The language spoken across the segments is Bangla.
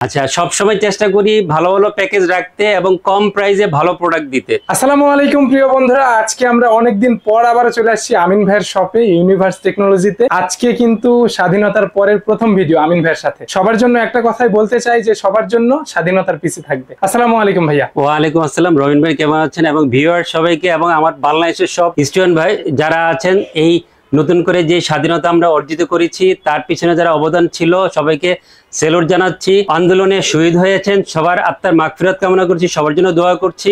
আচ্ছা, সবসময় চেষ্টা করি ভালো ভালো প্যাকেজ রাখতে এবং কম প্রাইসে ভালো প্রোডাক্ট দিতে। আসসালামু আলাইকুম প্রিয় বন্ধুরা, আজকে আমরা অনেকদিন পর আবার চলে আসছি আমিন ভাইয়ের শপে ইউনিভার্স টেকনোলজিতে। আজকে কিন্তু স্বাধীনতার পরের প্রথম ভিডিও আমিন ভাইয়ের সাথে। সবার জন্য একটা কথাই বলতে চাই যে সবার জন্য স্বাধীনতার পিছে থাকবে। আসসালামু আলাইকুম ভাইয়া। ওয়ালাইকুম আসসালাম। রবিন ভাই কেমন আছেন? এবং ভিউয়ার সবাইকে এবং আমার বাংলাদেশের সব স্টুডেন্ট ভাই যারা আছেন, এই নতুন করে যে স্বাধীনতা আমরা অর্জিত করেছি তার পিছনে যারা অবদান ছিল সবাইকে সেলুট জানাচ্ছি। আন্দোলনে শহীদ হয়েছেন সবার আত্মার মাগফিরাত কামনা করছি, সবার জন্য দোয়া করছি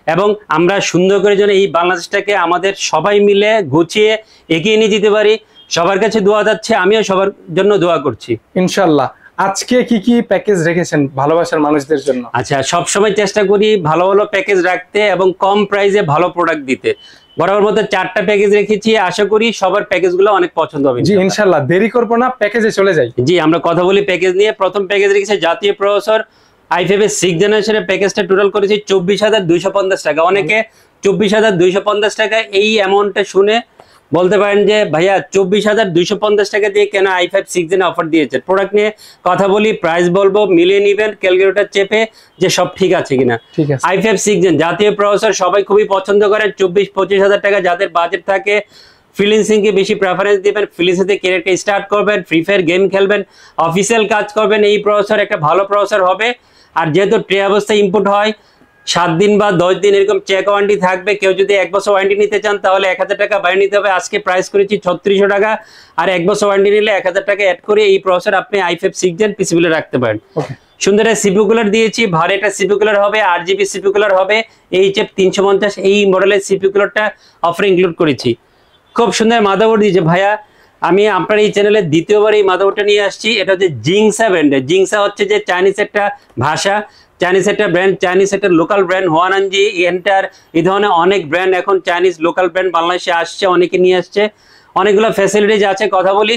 এবং আমরা সুন্দর করে যেন এই বাংলাদেশটাকে আমাদের সবাই মিলে গুছিয়ে এগিয়ে নিয়ে যেতে পারি। সবার কাছে দোয়া যাচ্ছে, আমিও সবার জন্য দোয়া করছি ইনশাআল্লাহ। আজকে কি কি প্যাকেজ রেখেছেন ভালোবাসার মানুষদের জন্য? আচ্ছা, সবসময় চেষ্টা করি ভালো ভালো প্যাকেজ রাখতে এবং কম প্রাইসে ভালো প্রোডাক্ট দিতে। বরাবর মতো 4টা প্যাকেজ রেখেছি, আশা করি সবার প্যাকেজগুলো অনেক পছন্দ হবে। জি ইনশাআল্লাহ, দেরি করবো না, প্যাকেজে চলে যাই। জি, আমরা কথা বলি প্যাকেজ নিয়ে। প্রথম প্যাকেজ রেখেছি জাতীয় প্রসেসর i5 এর 6th জেনারেশনের প্যাকেজটা টোটাল করেছি 24,250 টাকা। অনেকে 24,250 টাকা এই অ্যামাউন্টটা শুনে বলতে পারেন যে ভাইয়া 24,250 টাকা দিয়ে কেন i5 6th জেন অফার দিয়েছে। প্রোডাক্ট নিয়ে কথা বলি, প্রাইস বলবো, মিলিয়ে নিবেন ক্যালকুলেটর চেপে যে সব ঠিক আছে কিনা। ঠিক আছে। i5 6th জেন জাতীয় প্রসেসর সবাই খুবই পছন্দ করেন। 24-25 হাজার টাকা যাদের বাজেট থাকে ফ্রিল্যান্সিং কে বেশি প্রেফারেন্স দিবেন, ফ্রিল্যান্সিং ক্যারিয়ারকে স্টার্ট করবেন, ফ্রি ফায়ার গেম খেলবেন, অফিসিয়াল কাজ করবেন, এই প্রসেসর একটা ভালো প্রসেসর হবে। আর যেহেতু ট্রে অবস্থায় ইনপুট হয়, 7 দিন বা 10 দিন এরকম চেক ওয়ারেন্টি থাকবে। কেউ যদি 1 বছর ওয়ারেন্টি নিতে চান তাহলে 1000 টাকা বাইরে নিতে হবে। আজকে প্রাইস করেছি 3600 টাকা, আর 1 বছর ওয়ারেন্টি নিলে 1000 টাকা অ্যাড করে এই প্রসেসর আপনি i5 6th জেন পিসিবিলে রাখতে পারেন। সুন্দর একটা সিপিইউ কুলার দিয়েছি, ভারী একটা সিপিইউ কুলার হবে, 8GB সিপিইউ কুলার হবে, HF 350 এই মডেলের সিপিইউ কুলারটা অফারে ইনক্লুড করেছি। খুব সুন্দর মাদারবোর্ড দিয়েছে ভাইয়া। আমি আপনার এই চ্যানেলে দ্বিতীয়বার এই মাদারবোর্ডটা নিয়ে আসছি। এটা হচ্ছে জিংসা ব্র্যান্ডের। জিংসা হচ্ছে যে চাইনিজ একটা ভাষা, চাইনিজ একটা ব্র্যান্ড, চাইনিজ একটা লোকাল ব্র্যান্ড। হোয়ানানজি, এন্টার, এই ধরনের অনেক ব্র্যান্ড এখন চাইনিজ লোকাল ব্র্যান্ড বাংলাদেশে আসছে, অনেকে নিয়ে আসছে। অনেকগুলো ফ্যাসিলিটিজ আছে। কথা বলি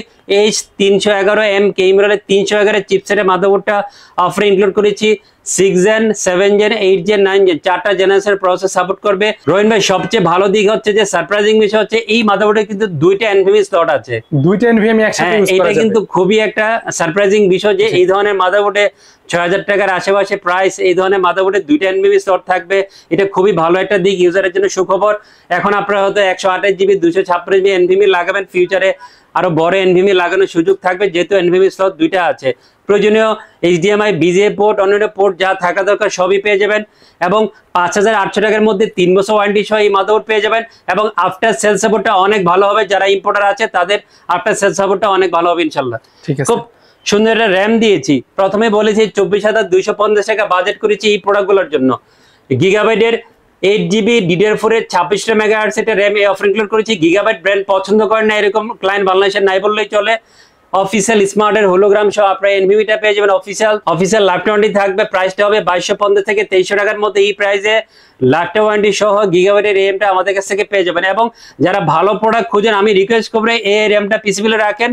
H311M কেইমরালের 311 চিপসেটের মাদারবোর্ডটা অফারে ইনক্লুড করেছি। 6 জেন, 7 জেন, 8 জেন, 9 জেন 4টা জেনারেশনের প্রসেসর সাপোর্ট করবে। রোহিন ভাই, সবচেয়ে ভালো দিক হচ্ছে যে সারপ্রাইজিং বিষয় হচ্ছে এই মাদারবোর্ডে কিন্তু 2টা এনভিএমই স্লট আছে। 2টা এনভিএমই একসাথে ইউজ করা যাবে। এটা কিন্তু খুবই একটা সারপ্রাইজিং বিষয় যে এই ধরনের মাদারবোর্ডে 6000 টাকার আশেপাশে প্রাইস, এই ধরনের মাদারবোর্ডে 2টা এনভিএমই স্লট থাকবে। এটা খুবই ভালো একটা দিক, ইউজারের জন্য সুখবর। এখন আপনারা হয়তো 128GB 256GB এনভিএমই লাগাবেন, ফিউচারে আরো বড় এনভিএমই লাগানোর সুযোগ থাকবে যেহেতু এনভিএমই স্লট 2টা আছে। প্রয়োজনীয় HDMI, BGA পোর্ট, অন্যান্য পোর্ট যা থাকা দরকার সবই পেয়ে যাবেন এবং 5800 টাকার মধ্যে 3 বছর ওয়ারেন্টি সহ এই মাদারবোর্ড পেয়ে যাবেন। এবং আফটার সেল সাপোর্টটা অনেক ভালো হবে, যারা ইম্পোর্টার আছে তাদের আফটার সেল সাপোর্টটা অনেক ভালো হবে ইনশাআল্লাহ। ঠিক আছে। খুব সুন্দর একটা র্যাম দিয়েছি। প্রথমে বলেছি 24,250 টাকা বাজেট করেছি এই প্রোডাক্টগুলোর জন্য। গিগাবাইটের 8GB DDR4 এর 26টা মেগাহার্টজ এটা র্যাম অফার ইনক্লুড করেছি। গিগাবাইট ব্র্যান্ড পছন্দ করেন না এরকম ক্লায়েন্ট বাংলাদেশের নাই বললেই চলে। অফিসিয়াল স্মার্টের হোলোগ্রাম সহ আপনারা এনভিএমইটা পেয়ে যাবেন। অফিসিয়াল লাইফ ওয়ারেন্টি থাকবে। প্রাইসটা হবে 2250 থেকে 2300 টাকার মধ্যে। এই প্রাইসে লাইফ ওয়ারেন্টি সহ গিগাবাইটের র্যামটা আমাদের কাছ থেকে পেয়ে যাবেন। এবং যারা ভালো প্রোডাক্ট খুঁজেন আমি রিকোয়েস্ট করব এই র্যামটা পিসিবিলে রাখেন,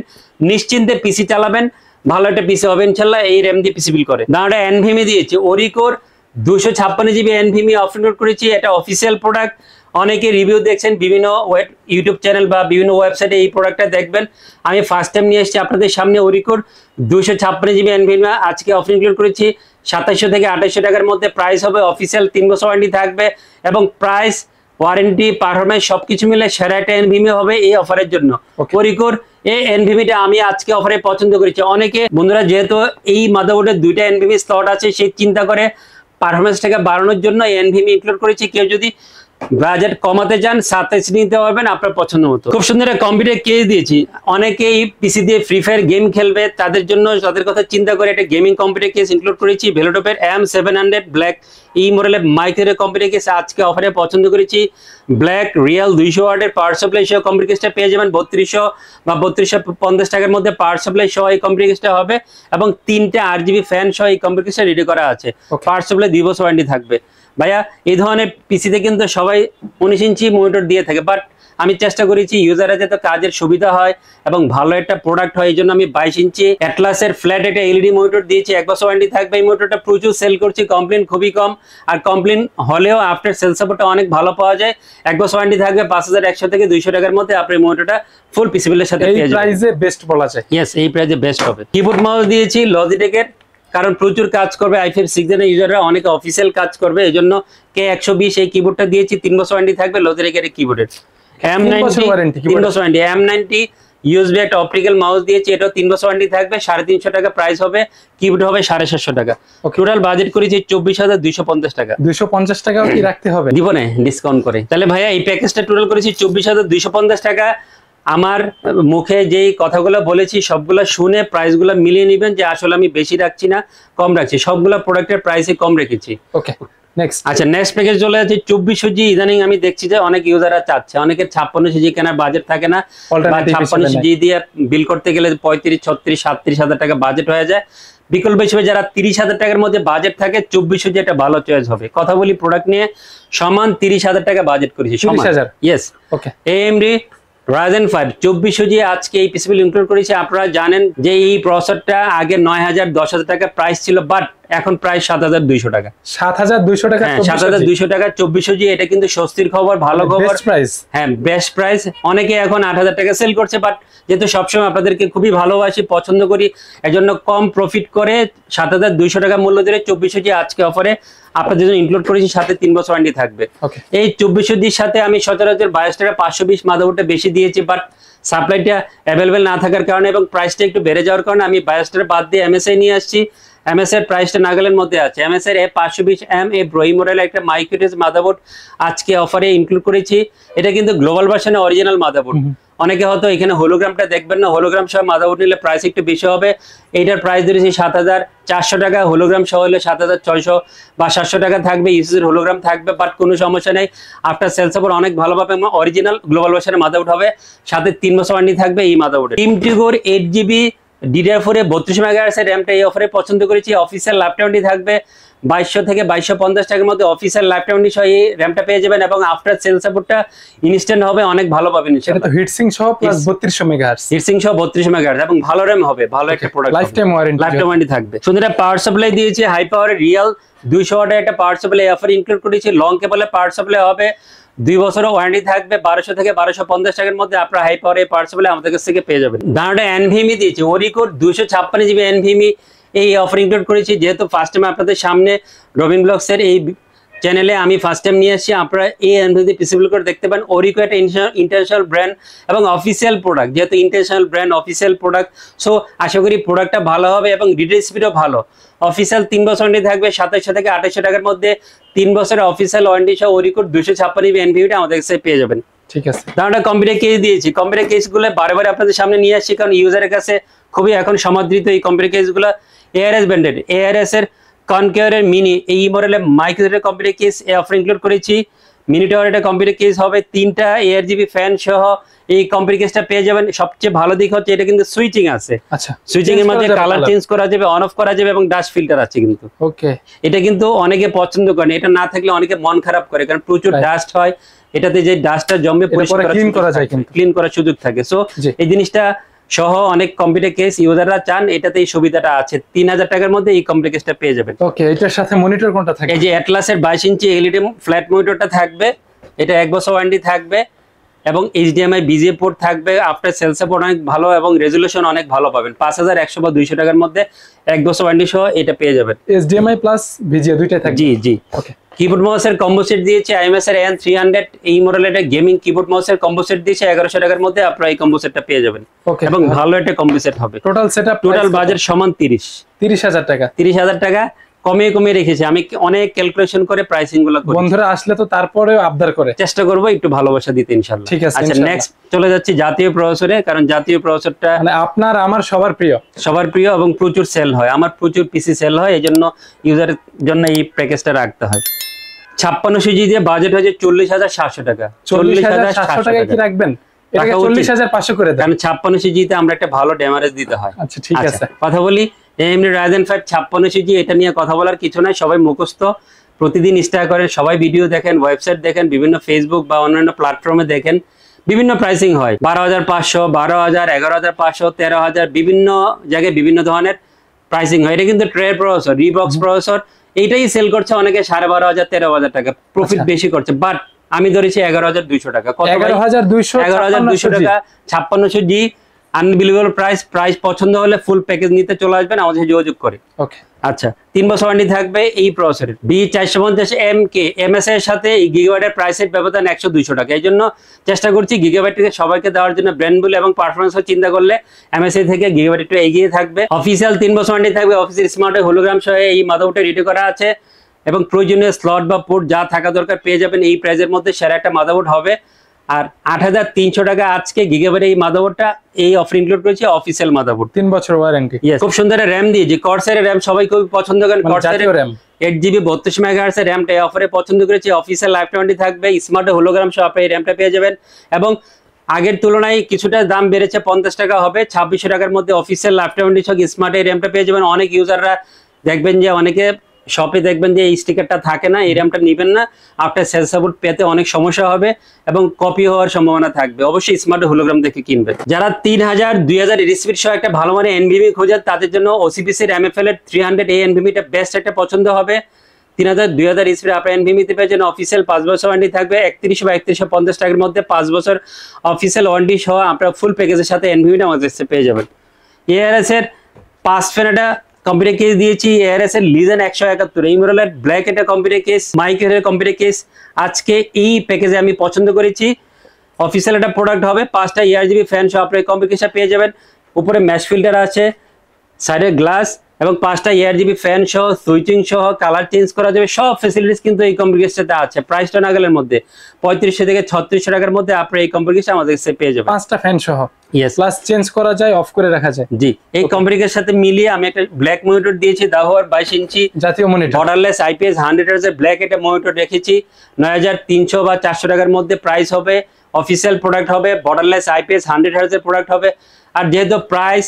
নিশ্চিন্তে পিসি চালাবেন, ভালো একটা পিসি হবে ইনশাআল্লাহ এই র্যাম দিয়ে পিসিবিল করে। দাঁড়াটা এনভিএমই দিয়েছি, ওরিকোর 256GB এনভিএমই অফার করেছি। এটা অফিসিয়াল প্রোডাক্ট, অনেকে রিভিউ দেখছেন বিভিন্ন ইউটিউব চ্যানেল বা বিভিন্ন ওয়েবসাইটে এই প্রোডাক্টটা দেখবেন। আমি ফার্স্ট টাইম নিয়ে এসেছি আপনাদের সামনে ওরিকোর 256GB এনভিএমই আজকে অফার ইনক্লুড করেছি 2700 থেকে 2800 টাকার মধ্যে। প্রাইস হবে অফিসিয়াল 3 বছর ওয়ারেন্টি থাকবে এবং প্রাইস, ওয়ারেন্টি, পারফরম্যান্স সবকিছু মিলে সেরা একটা এনভিএমই হবে এই অফারের জন্য। ওরিকোর এই এনভিএমইটা আমি আজকে অফারে পছন্দ করেছি। অনেকে বন্ধুরা যেহেতু এই মাদারবোর্ডে 2টা এনভিএমই স্লট আছে সেই চিন্তা করে পারফরম্যান্সটাকে বাড়ানোর জন্য এনভিএমই ইনক্লুড করেছি। কেউ যদি বাজেট কমাতে চান 27 নিতে পারবেন আপনার পছন্দ মতো। খুব সুন্দর একটা কম্পিউটার কেস দিয়েছি। অনেকেই পিসি দিয়ে ফ্রি ফায়ার গেম খেলবে, তাদের জন্য তাদের কথা চিন্তা করে একটা গেমিং কম্পিউটার কেস ইনক্লুড করেছি। ভেলোটপের M700 ব্ল্যাক এই মডেলের মাইক্রো কম্পিউটার কেস আজকে অফারে পছন্দ করেছি। ব্ল্যাক রিয়েল 200 ওয়াটের পাওয়ার সাপ্লাই সহ কম্পিউটার কেসটা পেয়ে যাবেন 3200 বা 3250 টাকার মধ্যে পাওয়ার সাপ্লাই সহ এই কম্পিউটার কেসটা হবে। এবং 3টা RGB ফ্যান সহ এই কম্পিউটার কেসটা রেডি করা আছে। পাওয়ার সাপ্লাই 2 বছর ওয়ারেন্টি থাকবে। ভাইয়া এই ধরনের পিসিতে কিন্তু সবাই 19 ইঞ্চি মনিটর দিয়ে থাকে, বাট আমি চেষ্টা করেছি ইউজাররা যাতে কাজের সুবিধা হয় এবং ভালো একটা প্রোডাক্ট হয়, এই জন্য আমি 22 ইঞ্চি অ্যাটলাসের ফ্ল্যাট একটা এলইডি মনিটর দিয়েছি। 1 বছর ওয়ারেন্টি থাকবে। এই মনিটরটা প্রচুর সেল করছি, কমপ্লেন খুবই কম, আর কমপ্লেন হলেও আফটার সেল সাপোর্টটা অনেক ভালো পাওয়া যায়। 1 বছর ওয়ারেন্টি থাকবে। 5100 থেকে 200 টাকার মধ্যে আপনি মনিটরটা ফুল পিসিবিলের সাথে পেয়ে যাবেন। এই প্রাইসে বেস্ট বলা যায়। ইয়েস, এই প্রাইসে বেস্ট হবে। কিবোর্ড মাউস দিয়েছি লজিটেকের কারণ প্রচুর কাজ করবে i5 6 জেনের ইউজাররা, অনেকে অফিসিয়াল কাজ করবে, এই জন্য K120 এই কিবোর্ডটা দিয়েছি। 3 বছর ওয়ারেন্টি থাকবে লজিটেকের কিবোর্ডের। M90 3 বছর ওয়ারেন্টি। M90 ইউএসবি একটা অপটিক্যাল মাউস দিয়েছি, এটাও 3 বছর ওয়ারেন্টি থাকবে। 350 টাকা প্রাইস হবে, কিবোর্ড হবে 750 টাকা। টোটাল বাজেট করেছি 24,250 টাকা। 250 টাকাও কি রাখতে হবে? দিব না ডিসকাউন্ট করে। তাহলে ভাইয়া এই প্যাকেজটা টোটাল করেছি 24,250 টাকা। আমার মুখে যেই কথাগুলো বলেছি সবগুলো শুনে প্রাইসগুলো মিলিয়ে নেবেন, যে আসলে আমি বেশি রাখছি না কম রাখছি, সবগুলো প্রোডাক্টের প্রাইসে কম রেখেছি। Okay next. আচ্ছা নেক্সট প্যাকেজ চলে যাচ্ছে 2400 জি। ইদানিং আমি দেখছি যে অনেক ইউজাররা চাচ্ছে, অনেকের 5600 জি কেনার বাজেট থাকে না, বা 5600 জি দিয়ে বিল করতে গেলে 35, 36, 37 হাজার টাকা বাজেট হয়ে যায়। বিকল্প হিসেবে যারা 30,000 টাকার মধ্যে বাজেট থাকে 2400 জি একটা ভালো চয়েস হবে। কথা বলি প্রোডাক্ট নিয়ে, সমান 30,000 টাকা বাজেট করেছি। 30,000 ইয়েস। ওকে AMD Ryzen 5 2400 জি আজকে এই পিসিবি ইনক্লুড করেছি। আপনারা জানেন যে এই প্রসেসরটা আগে 9,000 10,000 টাকা প্রাইস ছিল, বাট এখন প্রাইস 7,200 টাকা। 7,200 টাকা? হ্যাঁ 7,200 টাকা 2400 জি। এটা কিন্তু স্বস্তির খবর, ভালো খবর, বেস্ট প্রাইস। হ্যাঁ বেস্ট প্রাইস। অনেকে এখন 8,000 টাকা সেল করছে, বাট যেহেতু সবসময় আপনাদেরকে খুবই ভালোবাসি, পছন্দ করি, এজন্য কম প্রফিট করে 7,200 টাকা মূল্য ধরে 2400 জি আজকে অফারে আপনাদের জন্য ইনক্লুড করেছি, সাথে 3 বছর ওয়ারেন্টি থাকবে। এই 2400 জির সাথে আমি সচরাচর 22 টাকা 520 মাদারবোর্ডটা বেশি দিয়েছি, বাট সাপ্লাইটা অ্যাভেলেবেল না থাকার কারণে এবং প্রাইসটা একটু বেড়ে যাওয়ার কারণে আমি 22 টাকা বাদ দিয়ে MSI নিয়ে আসছি। MS এর প্রাইসটা নাগালের মধ্যে আছে। MS এর A520M এ ব্রোই মডেলের একটা মাইক্রোটেস মাদারবোর্ড আজকে অফারে ইনক্লুড করেছি। এটা কিন্তু গ্লোবাল ভার্সনে অরিজিনাল মাদারবোর্ড। অনেকে হয়তো এখানে হোলোগ্রামটা দেখবেন না, হোলোগ্রাম সহ মাদারবোর্ড নিলে প্রাইস একটু বেশি হবে। এইটার প্রাইস ধরেছি 7,400 টাকা, হোলোগ্রাম সহ হলে 7,600 বা 700 টাকা থাকবে। ইউএসএর হোলোগ্রাম থাকবে, বাট কোনো সমস্যা নেই। আফটার সেল সাপোর্ট অনেক ভালোভাবে অরিজিনাল গ্লোবাল ভার্সনের মাদারবোর্ড হবে, সাথে 3 বছর ওয়ারেন্টি থাকবে এই মাদারবোর্ডে। টিমটিগোর 8GB DDR4 এ 32 মেগাহার্টজ এর র‍্যামটা এই অফারে পছন্দ করেছি। অফিসিয়াল ল্যাপটপটি থাকবে 2200 থেকে 2250 টাকার মধ্যে। অফিসিয়াল ল্যাপটপটি সহ এই র‍্যামটা পেয়ে যাবেন, এবং আফটার সেল সাপোর্টটা ইনস্ট্যান্ট হবে, অনেক ভালো পাবেন। এটা তো হিটসিং সহ প্লাস 3200 মেগাহার্টজ, হিটসিং সহ 32 মেগাহার্টজ, এবং ভালো র‍্যাম হবে, ভালো একটা প্রোডাক্ট, লাইফ টাইম ওয়ারেন্টি থাকবে। সুন্দর পাওয়ার সাপ্লাই দিয়েছে, হাই পাওয়ারের রিয়েল 200 ওয়াটের একটা পাওয়ার সাপ্লাই অফার ইনক্লুড করেছি। লং কেবলের পাওয়ার সাপ্লাই হবে, 2 বছরের ওয়ারেন্টি থাকবে। 1200 থেকে 1250 টাকার মধ্যে আপনারা হাই পাওয়ার এই পাওয়ার সাপ্লাই আমাদের কাছ থেকে পেয়ে যাবেন। দাঁড়াটা NVMe দিয়েছি, ওরিকোর 256GB NVMe এই অফার ইনক্লুড করেছি। যেহেতু ফার্স্ট টাইম আপনাদের সামনে রবিন ব্লগস এর এই চ্যানেলে আমি ফার্স্ট টাইম নিয়ে আসছি, আপনারা এই NVMe পিসিবি করে দেখতে পান। ওরিকো একটা ইন্টারন্যাশনাল ব্র্যান্ড এবং অফিসিয়াল প্রোডাক্ট, যেহেতু international brand official product, so আশা করি প্রোডাক্টটা ভালো হবে এবং রিটেল স্পিডও ভালো। অফিসিয়াল 3 বছর ওয়ারেন্টি থাকবে 2700 থেকে 2800 টাকার মধ্যে। 3 বছরের অফিসিয়াল ওয়ারেন্টি সহ ওরিকোর 256GB NVMe আমাদের কাছে পেয়ে যাবেন। ঠিক আছে। তাহলে কম্পিউটার কেস দিয়েছি। কম্পিউটার কেসগুলো বারবার আপনাদের সামনে নিয়ে আসছি, কারণ ইউজারের কাছে খুবই এখন সমাদৃত এই কম্পিউটার কেসগুলো। ARS ব্র্যান্ডেড, ARS এর কনকিউরের মিনি এই মডেলের মাইক্রোটের কম্পিউটার কেস এই অফার ইনক্লুড করেছি। মিনি টাওয়ারের কম্পিউটার কেস হবে, 3টা ARGB ফ্যান সহ এই কম্পিউটার কেসটা পেয়ে যাবেন। সবচেয়ে ভালো দিক হচ্ছে এটা কিন্তু সুইচিং আছে। আচ্ছা, সুইচিং এর মধ্যে কালার চেঞ্জ করা যাবে, অন অফ করা যাবে, এবং ডাস্ট ফিল্টার আছে কিন্তু। ওকে, এটা কিন্তু অনেকে পছন্দ করেন, এটা না থাকলে অনেকে মন খারাপ করে, কারণ প্রচুর ডাস্ট হয়। এটাতে যে ডাস্টটা জমবে পরিষ্কার করা যায়, কিন্তু ক্লিন করার সুযোগ থাকে। সো এই জিনিসটা সহ অনেক কম্পিউটার কেস ইউজাররা চান, এটাতে এই সুবিধাটা আছে। 3000 টাকার মধ্যে এই কম্পিউটার কেসটা পেয়ে যাবেন। ওকে, এটার সাথে মনিটর কোনটা থাকবে? এই যে অ্যাটলাসের 22 ইঞ্চি LED ফ্ল্যাট মনিটরটা থাকবে, এটা 1 বছর ওয়ারেন্টি থাকবে, এবং HDMI BGA পোর্ট থাকবে। আফটার সেল সাপোর্ট অনেক ভালো এবং রেজুলেশন অনেক ভালো পাবেন। 5100 বা 200 টাকার মধ্যে 1 বছর ওয়ারেন্টি সহ এটা পেয়ে যাবেন। HDMI প্লাস VGA দুইটাই থাকবে। জি জি। ওকে, কিবোর্ড মাউসের কম্বো সেট দিয়েছে। IMS এর N300 এই মডেলের একটা গেমিং কিবোর্ড মাউসের কম্বো সেট দিয়েছে 1100 টাকার মধ্যে। আপনারা এই কম্বো সেটটা পেয়ে যাবেন, এবং ভালো একটা কম্বো সেট হবে। টোটাল সেটআপ টোটাল বাজেট সমান 30000 টাকা। 30000 টাকা কমিয়ে রেখেছি। আমি অনেক ক্যালকুলেশন করে প্রাইসিং গুলো করি। বন্ধুরা আসলে তো তারপরেও আবদার করে, চেষ্টা করব একটু ভালোবাসা দিতে ইনশাআল্লাহ। ঠিক আছে। আচ্ছা, নেক্সট চলে যাচ্ছি জাতীয় প্রসেসরে, কারণ জাতীয় প্রসেসরটা মানে আপনার আমার সবার প্রিয় এবং প্রচুর সেল হয়। আমার প্রচুর পিসি সেল হয়, এইজন্য ইউজারের জন্য এই প্যাকেজটা রাখতে হয়। 5600 জি দিয়ে বাজেট হয়েছে 40700 টাকা। 40700 টাকা কি রাখবেন? এটাকে 40500 করে দেন, কারণ 5600 জি তে আমরা একটা ভালো ড্যামারেজ দিতে হয়। আচ্ছা, ঠিক আছে। কথা বলি AMD Ryzen 5 5600 জি, এটা নিয়ে কথা বলার কিছু নাই, সবাই মুখস্থ। প্রতিদিন ইনস্টা করেন, সবাই ভিডিও দেখেন, ওয়েবসাইট দেখেন, বিভিন্ন ফেসবুক বা অন্যান্য প্ল্যাটফর্মে দেখেন, বিভিন্ন প্রাইসিং হয়। 12500, 12000, 11500, 13000, বিভিন্ন জায়গায় বিভিন্ন ধরনের প্রাইসিং হয়। এটা কিন্তু ট্রে প্রসেসর, রিবক্স প্রসেসর, এইটাই সেল করছে অনেকে 12500, 13000 টাকা প্রফিট বেশি করছে। বাট আমি ধরেছি 11200 টাকা। 11200 টাকা 5600 জি আনবিলিভেবল প্রাইস পছন্দ হলে ফুল প্যাকেজ নিতে চলে আসবেন আমাদের সাথে যোগাযোগ করে। ওকে, আচ্ছা 3 বছর ওয়ারেন্টি থাকবে এই প্রসেসরের। B450M কে এমএস এর সাথে এই গিগাবাইটের প্রাইসের ব্যবধান 100-200 টাকা। এই জন্য চেষ্টা করছি গিগাবাইটকে সবাইকে দেওয়ার জন্য, ব্র্যান্ড বলে এবং পারফরমেন্স চিন্তা করলে এমএসএ থেকে গিগাবাইট একটু এগিয়ে থাকবে। অফিসিয়াল 3 বছর ওয়ারেন্টি থাকবে। অফিসিয়াল স্মার্ট হোলোগ্রাম সহ এই মাদারবোর্ডে রেডি করা আছে এবং প্রয়োজনীয় স্লট বা পোর্ট যা থাকা দরকার পেয়ে যাবেন এই প্রাইসের মধ্যে। সেরা একটা মাদারবোর্ড হবে। আর 8300 টাকা আজকে গিগাবাইট এই মাদারবোর্ডটা এই অফার ইনক্লুড করেছে অফিসিয়াল মাদারবোর্ড। 3 বছর ওয়ারেন্টি। খুব সুন্দর র্যাম দিয়েছে, কর্সারের র্যাম সবাই খুব পছন্দ করেন। কর্সারের RAM 8GB 32 মেগাহার্টজ র্যামটা এই অফারে পছন্দ করেছে। অফিসিয়াল লাইফ ওয়ারেন্টি থাকবে। স্মার্ট হোলোগ্রাম সহ আপনি এই র্যামটা পেয়ে যাবেন এবং আগের তুলনায় কিছুটা দাম বেড়েছে, 50 টাকা হবে। 2600 টাকার মধ্যে অফিসিয়াল লাইফ ওয়ারেন্টি সহ স্মার্ট এই র্যামটা পেয়ে যাবেন। অনেক ইউজাররা দেখবেন যে অনেকে শপে দেখবেন যে এই স্টিকারটা থাকে না, এই র্যামটা নেবেন না, আপনার সেল সাপোর্ট পেতে অনেক সমস্যা হবে এবং কপি হওয়ার সম্ভাবনা থাকবে। অবশ্যই স্মার্ট হোলোগ্রাম দেখে কিনবেন। যারা 3000 2000 স্পিড সহ একটা ভালো মানের এনভিএমি খোঁজেন তাদের জন্য ওসিপিসি এমএফএল এর 300A এনভিএমিটা বেস্ট একটা পছন্দ হবে। 3000 2000 স্পিড আপনার এনভিএমিতে পেয়ে যাবেন। অফিসিয়াল 5 বছর ওয়ারেন্টি থাকবে। 31 বা 3150 টাকার মধ্যে 5 বছর অফিসিয়াল ওয়ারেন্টি সহ আপনার ফুল প্যাকেজের সাথে এনভিএমিটা আমাদের কাছে পেয়ে যাবেন। এআরএস এর 5 ফ্যান কম্পিউটার কেস দিয়েছি। এআরএস এর লিজেন 171 এই মডেলের ব্ল্যাক এটা কম্পিউটার কেস, মাইক্রোর কম্পিউটার কেস আজকে এই প্যাকেজে আমি পছন্দ করেছি। অফিসিয়াল একটা প্রোডাক্ট হবে। 5টা ERGB ফ্যান সহ আপনার কম্পিউটার কেসটা পেয়ে যাবেন। উপরে ম্যাশ ফিল্টার আছে, সাইডে গ্লাস এবং 5টা ERGB ফ্যান সহ সুইচিং সহ কালার চেঞ্জ করা যাবে। সব ফ্যাসিলিটিস কিন্তু এই কম্পিউটার কেসটাতে আছে। প্রাইসটা নাগালের মধ্যে 3500 থেকে 3600 টাকার মধ্যে আপনার এই কম্পিউটার কেসটা আমাদের কাছে পেয়ে যাবেন। 5টা ফ্যান সহ। ইয়েস, প্লাস চেঞ্জ করা যায়, অফ করে রাখা যায়। জি, এই কম্পিউটারের সাথে মিলিয়ে আমি একটা ব্ল্যাক মনিটর দিয়েছি, দাহোয়ার 22 ইঞ্চি জাতীয় মনিটর, বর্ডারলেস IPS 100 Hz এর ব্ল্যাক এটা মনিটর রেখেছি। 9300 বা 400 টাকার মধ্যে প্রাইস হবে। অফিসিয়াল প্রোডাক্ট হবে, বর্ডারলেস IPS 100 Hz এর প্রোডাক্ট হবে। আর যেহেতু প্রাইস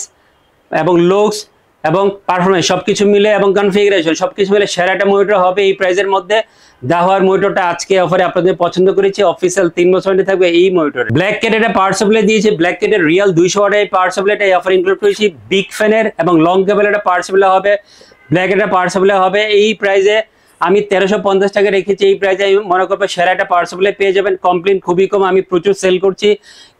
এবং লুকস এবং পারফরমেন্স সবকিছু মিলে এবং কনফিগারেশন সবকিছু মিলে সেরা একটা মনিটর হবে এই প্রাইসের মধ্যে। দাহোয়ার মনিটরটা আজকে অফারে আপনাদের পছন্দ করেছি। অফিসিয়াল 3 বছর ওয়ারেন্টি থাকবে এই মনিটর। ব্ল্যাক ক্যাট এটা পাওয়ার সাপ্লাই দিয়েছি। ব্ল্যাক ক্যাটের রিয়েল 200 ওয়াটের পাওয়ার সাপ্লাইটা এই অফার ইনক্লুড করেছি। বিগ ফ্যানের এবং লং কেবল এটা পাওয়ার সাপ্লাই হবে। ব্ল্যাক এটা পাওয়ার সাপ্লাই হবে এই প্রাইসে। আমি 1350 টাকা রেখেছি। এই প্রাইসে আমি মনে করবো সেরা একটা পাওয়ার সাপ্লাই পেয়ে যাবেন। কমপ্লেন খুবই কম, আমি প্রচুর সেল করছি,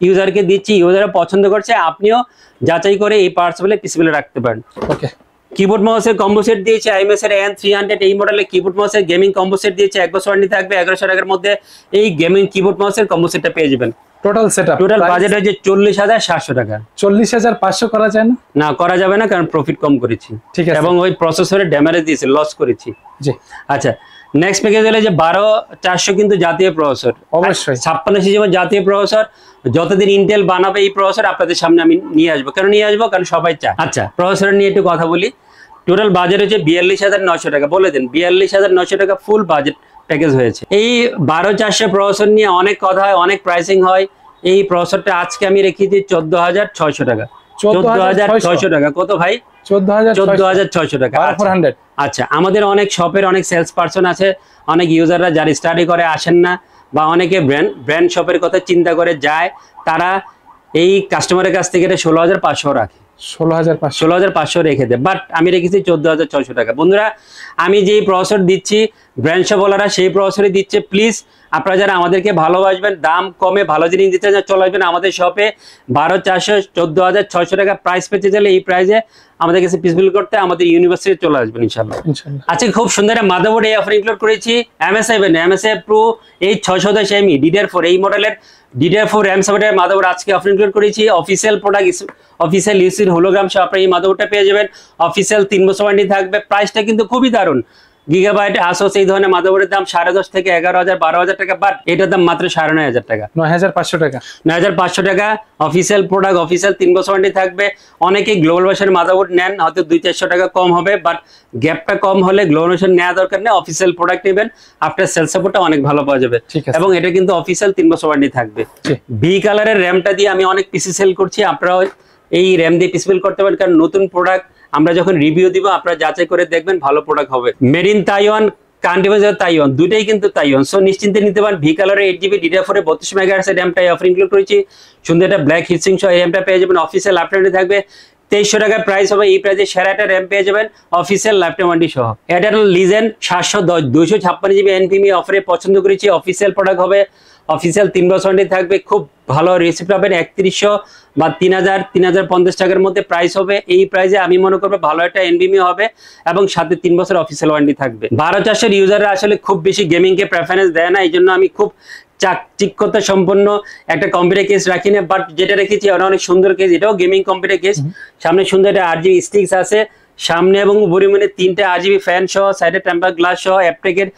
ইউজারকে দিচ্ছি, ইউজাররা পছন্দ করছে। আপনিও যাচাই করে এই পাওয়ার সাপ্লাই পিসিবিলে রাখতে পারেন। ওকে, কিবোর্ড মাউসের কম্বো সেট দিয়েছে। আইএমএস এর N300 এই মডেলের কিবোর্ড মাউসের গেমিং কম্বো সেট দিয়েছে। 1 বছর ওয়ারেন্টি থাকবে। 1100 টাকার মধ্যে এই গেমিং কিবোর্ড মাউসের কম্বো সেটটা পেয়ে যাবেন। টোটাল সেটআপ টোটাল বাজেট হচ্ছে 40,700 টাকা। 40,500 করা যায় না? না, করা যাবে না, কারণ প্রফিট কম করেছি। ঠিক আছে, এবং ওই প্রসেসরে ড্যামেজ দিয়েছে, লস করেছি। জি, আচ্ছা, নেক্সট প্যাকেজ হলো যে 12400 কিন্তু জাতীয় প্রসেসর। অবশ্যই 56 সিজিএম জাতীয় প্রসেসর। যতদিন ইন্টেল বানাবে এই প্রসেসর আপনাদের সামনে আমি নিয়ে আসবো। কেন নিয়ে আসবো? কারণ সবাই চায়। আচ্ছা, প্রসেসর নিয়ে একটু কথা বলি। টোটাল বাজেট হচ্ছে 42,900 টাকা। বলে দেন 42,900 টাকা ফুল বাজেট প্যাকেজ হয়েছে। এই 12400 প্রসেসর নিয়ে অনেক কথা হয়, অনেক প্রাইসিং হয়। এই প্রসেসরটা আজকে আমি রেখেছি 14,600 টাকা। 14,600 টাকা কত ভাই? 14,600 টাকা। আচ্ছা, আমাদের অনেক শপের অনেক সেলস পার্সন আছে, অনেক ইউজাররা যারা স্টাডি করে আসেন না বা অনেকে ব্র্যান্ড শপের কথা চিন্তা করে যায়, তারা এই কাস্টমারের কাছ থেকে 16,500 রাখে। 16,500 রেখে দেয়, বাট আমি রেখেছি 14,600 টাকা। বন্ধুরা, আমি যেই প্রসেসর দিচ্ছি ব্র্যান্ড শপওয়ালারা সেই প্রসেসরই দিচ্ছে। প্লিজ আপনারা যারা আমাদেরকে ভালোবাসবেন, দাম কমে ভালো জিনিস দিতে চান, চলে আসবেন আমাদের শপে। 12,400 14,600 টাকা প্রাইস পেতে চাইলে এই প্রাইসে আমাদের কাছে পিসবিল করতে আমাদের ইউনিভার্সিটি চলে আসবেন ইনশাআল্লাহ। আচ্ছা, খুব সুন্দর একটা মাদারবোর্ড এই অফার ইনক্লুড করেছি। MSI Pro 610ME DDR4 এই মডেলের DDR4 RAM সাপোর্টের মাদারবোর্ড আজকে অফার ইনক্লুড করেছি। অফিসিয়াল প্রোডাক্ট, অফিসিয়াল ইউসির হোলোগ্রাম সহ আপনারা এই মাদারবোর্ডটা পেয়ে যাবেন। অফিসিয়াল 3 বছর ওয়ারেন্টি থাকবে। প্রাইসটা কিন্তু খুবই দারুণ। গিগাবাইট আসোস এই ধরনের মাদারবোর্ডের দাম 10,500 থেকে 11,000 12,000 টাকা, বাট এটার দাম মাত্র 9,500 টাকা। 9,500 টাকা। 9,500 টাকা অফিসিয়াল প্রোডাক্ট, অফিসিয়াল 3 বছর ওয়ারেন্টি থাকবে। অনেকেই গ্লোবাল ভার্সনের মাদারবোর্ড নেন, হয়তো 200-400 টাকা কম হবে, বাট গ্যাপটা কম হলে গ্লোবাল ভার্সন নেওয়া দরকার নেই। অফিসিয়াল প্রোডাক্ট নেবেন, আপনার সেল সাপোর্টটা অনেক ভালো পাওয়া যাবে। এবং এটা কিন্তু অফিসিয়াল 3 বছর ওয়ারেন্টি থাকবে। ভি কালারের র্যামটা দিয়ে আমি অনেক পিসি সেল করছি, আপনারাও এই র্যাম দিয়ে পিসি করতে পারেন, কারণ নতুন প্রোডাক্ট আমরা যখন রিভিউ দিব আপনারা যাচাই করে দেখবেন ভালো প্রোডাক্ট হবে। Made in Taiwan, country Taiwan, দুটাই কিন্তু তাইওয়ান। সো নিশ্চিন্তে নিতে পারেন। ভি কালারের 8GB DDR4 32 megahertz র্যামটা offer include করেছি। সুন্দর একটা ব্ল্যাক হিটসিং সহ এই র্যামটা পেয়ে যাবেন। অফিসিয়াল আপডেট থাকবে। 2300 টাকায় প্রাইস হবে। এই প্রাইসে সেরা একটা র্যাম পেয়ে যাবেন অফিসিয়াল লাইফ টাইম ওয়ারেন্টি সহ। এয়ারটেল লিজেন্ড 710 256 জিবি এনভিএমই অফারে পছন্দ করেছি। অফিসিয়াল প্রোডাক্ট হবে, অফিসিয়াল 3 বছর ওয়ারেন্টি থাকবে। খুব ভালো রিসিপ্ট পাবেন 3100 বা 3050 টাকার মধ্যে প্রাইস হবে। এই প্রাইসে আমি মনে করবো ভালো একটা এনভিএমই হবে এবং সাথে 3 বছর অফিসিয়াল ওয়ারেন্টি থাকবে। 12400 ইউজাররা আসলে খুব বেশি গেমিং কে প্রেফারেন্স দেয় না, এই জন্য আমি খুব চাকচিক্যতা সম্পন্ন একটা কম্পিউটার কেস রাখি না, বাট যেটা রেখেছি ওটা অনেক সুন্দর কেস, এটাও গেমিং কম্পিউটার কেস। সামনে সুন্দর একটা RGB স্টিক্স আছে, সামনে এবং উপরে মানে 3টে RGB ফ্যান সহ, সাইডে টেম্পার গ্লাস সহ, অ্যাপটেকের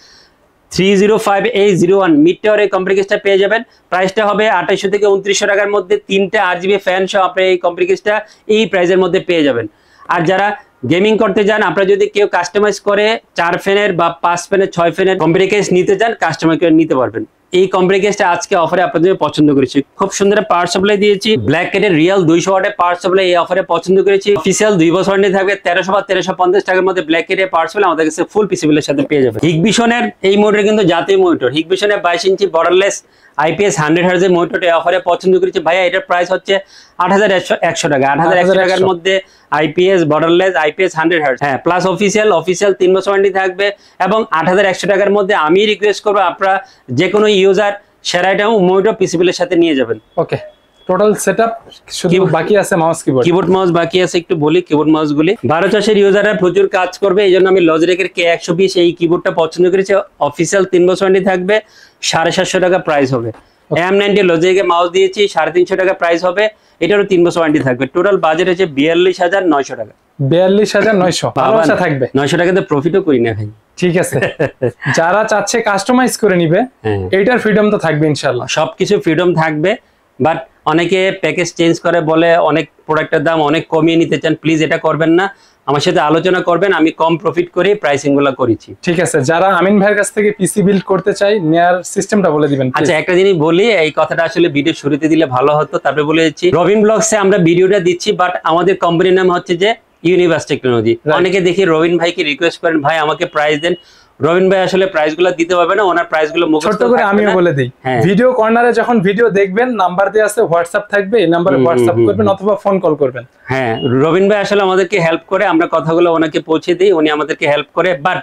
305A01 মিড টাওয়ারের কম্পিউটার কেসটা পেয়ে যাবেন। প্রাইসটা হবে 2800 থেকে 2900 টাকার মধ্যে। 3টে RGB ফ্যান সহ আপনি এই কম্পিউটার কেসটা এই প্রাইসের মধ্যে পেয়ে যাবেন। আর যারা গেমিং করতে চান, আপনারা যদি কেউ কাস্টমাইজ করে 4 ফ্যানের বা 5 ফ্যানের 6 ফ্যানের কম্পিউটার কেস নিতে চান, কাস্টমাইজ করে নিতে পারবেন। এই কম্পিউটার কেসটা আজকে অফারে আপনাদের পছন্দ করেছি। খুব সুন্দর পাওয়ার সাপ্লাই দিয়েছি, ব্ল্যাক ক্যাটের রিয়েল 200 ওয়াটের পাওয়ার সাপ্লাই এই অফারে পছন্দ করেছি। অফিসিয়াল 2 বছর ওয়ারেন্টি থাকবে। 1300 বা 1350 টাকার মধ্যে ব্ল্যাক ক্যাটের পাওয়ার সাপ্লাই আমাদের কাছে ফুল পিসিবিলের সাথে পেয়ে যাবে। হিগবিশনের এই মনিটর কিন্তু জাতীয় মনিটর, হিগবিশনের 22 ইঞ্চি বর্ডারলেস IPS 100 হার্জ এর মনিটরটা অফারে পছন্দ করেছি। ভাইয়া এটার প্রাইস হচ্ছে 8100 টাকা। 8100 টাকার মধ্যে IPS বর্ডারলেস IPS 100 হার্জ, হ্যাঁ, প্লাস অফিসিয়াল 3 বছর ওয়ারেন্টি থাকবে। এবং 8100 টাকার মধ্যে আমি রিকোয়েস্ট করবো আপনারা যে কোনো ইউজার সেরাইটাও মনিটর পিসিবিলের সাথে নিয়ে যাবেন। ওকে, টোটাল সেটআপ শুধু বাকি আছে মাউস কিবোর্ড মাউস বাকি আছে। একটু বলি কিবোর্ড মাউস গুলি। 12 ইউজাররা প্রচুর কাজ করবে, এই জন্য আমি লজিটেকের K120 এই কিবোর্ডটা পছন্দ করেছি। অফিসিয়াল 3 বছর ওয়ারেন্টি থাকবে। 750 টাকা প্রাইস হবে। M90 লজিটেকের মাউস দিয়েছি, 350 টাকা প্রাইস হবে। এটারও 3 বছর ওয়ারেন্টি থাকবে। টোটাল বাজেট হচ্ছে 42900 টাকা। 42900 ভালোবাসা থাকবে। 900 টাকাতে প্রফিটও করি না ভাই। ঠিক আছে, যারা চাচ্ছে কাস্টমাইজ করে নিবে এইটার ফ্রিডম তো থাকবে ইনশাআল্লাহ। সবকিছু ফ্রিডম থাকবে, বাট অনেকে প্যাকেজ চেঞ্জ করে বলে অনেক প্রোডাক্টের দাম অনেক কমিয়ে নিতে চান, প্লিজ এটা করবেন না। আমার সাথে আলোচনা করবেন, আমি কম প্রফিট করে প্রাইসিং গুলো করেছি। ঠিক আছে, যারা আমিন ভাইয়ের কাছ থেকে পিসি বিল্ড করতে চাই, নেয়ার সিস্টেমটা বলে দিবেন। আচ্ছা, একটা জিনিস বলি, এই কথাটা আসলে ভিডিও শুরুতে দিলে ভালো হতো, তারপরে বলে দিচ্ছি। রবিন ব্লগসে আমরা ভিডিওটা দিচ্ছি, বাট আমাদের কোম্পানির নাম হচ্ছে যে ইউনিভার্স টেকনোলজি। অনেকে দেখি রবিন ভাইকে রিকোয়েস্ট করেন, ভাই আমাকে প্রাইস দেন। রবিন ভাই আসলে প্রাইস গুলো দিতে পারবে না, ওনার প্রাইস গুলো মুখস্থ ছোট করে আমিও বলে দিই। ভিডিও কর্নারে যখন ভিডিও দেখবেন, নাম্বার দেওয়া আছে, হোয়াটসঅ্যাপ থাকবে, এই নম্বরে হোয়াটসঅ্যাপ করবেন অথবা ফোন কল করবেন। হ্যাঁ, রবিন ভাই আসলে আমাদেরকে হেল্প করে, আমরা কথাগুলো ওনাকে পৌঁছে দিই, উনি আমাদেরকে হেল্প করে। বাট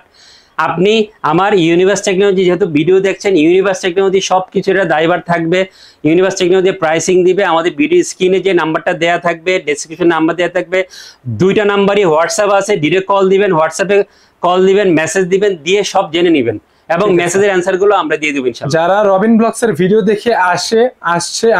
আপনি আমার ইউনিভার্স টেকনোলজি যেহেতু ভিডিও দেখছেন, ইউনিভার্স টেকনোলজি সবকিছু এটা দায়ভার থাকবে। ইউনিভার্স টেকনোলজি প্রাইসিং দিবে। আমাদের ভিডিও স্ক্রিনে যে নাম্বারটা দেওয়া থাকবে, ডেসক্রিপশন নাম্বার দেওয়া থাকবে, 2টা নাম্বারই হোয়াটসঅ্যাপ আছে। ডিরেক্ট কল দিবেন, হোয়াটসঅ্যাপে কল দিবেন, মেসেজ দিবেন, দিয়ে সব জেনে নেবেন এবং মেসেজের অ্যান্সার গুলো আমরা দিয়ে দেব ইনশাআল্লাহ। যারা রবিন ব্লগস এর ভিডিও দেখে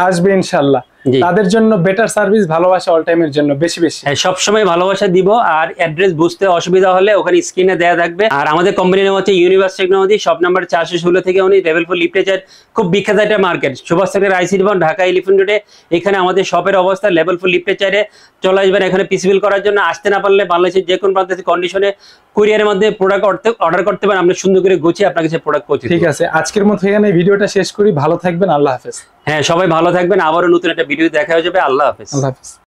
আসবে ইনশাআল্লাহ, তাদের জন্য বেটার সার্ভিস, ভালোবাসা অল টাইমের জন্য বেশি বেশি। হ্যাঁ, সবসময় ভালোবাসা দিব। আর অ্যাড্রেস বুঝতে অসুবিধা হলে ওখানে স্ক্রিনে দেওয়া থাকবে। আর আমাদের কোম্পানির নাম হচ্ছে ইউনিভার্স টেকনোলজি, শপ নাম্বার 416 থেকে উনি লেভেল 4 লিফটেচার, খুব বিখ্যাত একটা মার্কেট, সুভাষ সাগর IC ভবন, ঢাকা এলিফ্যান্ট রোডে। এখানে আমাদের শপের অবস্থা। লেভেল 4 লিফটেচারে চলে আসবেন এখানে পিসিবিল করার জন্য। আসতে না পারলে বাংলাদেশের যে কোনো প্রান্তে কন্ডিশনে কুরিয়ারের মধ্যে প্রোডাক্ট অর্ডার করতে পারেন, আমরা সুন্দর করে গুছিয়ে আপনার কাছে প্রোডাক্ট পৌঁছে দেব। ঠিক আছে, আজকের মতো এখানে ভিডিওটা শেষ করি। ভালো থাকবেন, আল্লাহ হাফেজ। হ্যাঁ, সবাই ভালো থাকবেন। আবারও নতুন একটা ভিডিও দেখা হয়ে যাবে। আল্লাহ হাফেজ। আল্লাহ হাফেজ।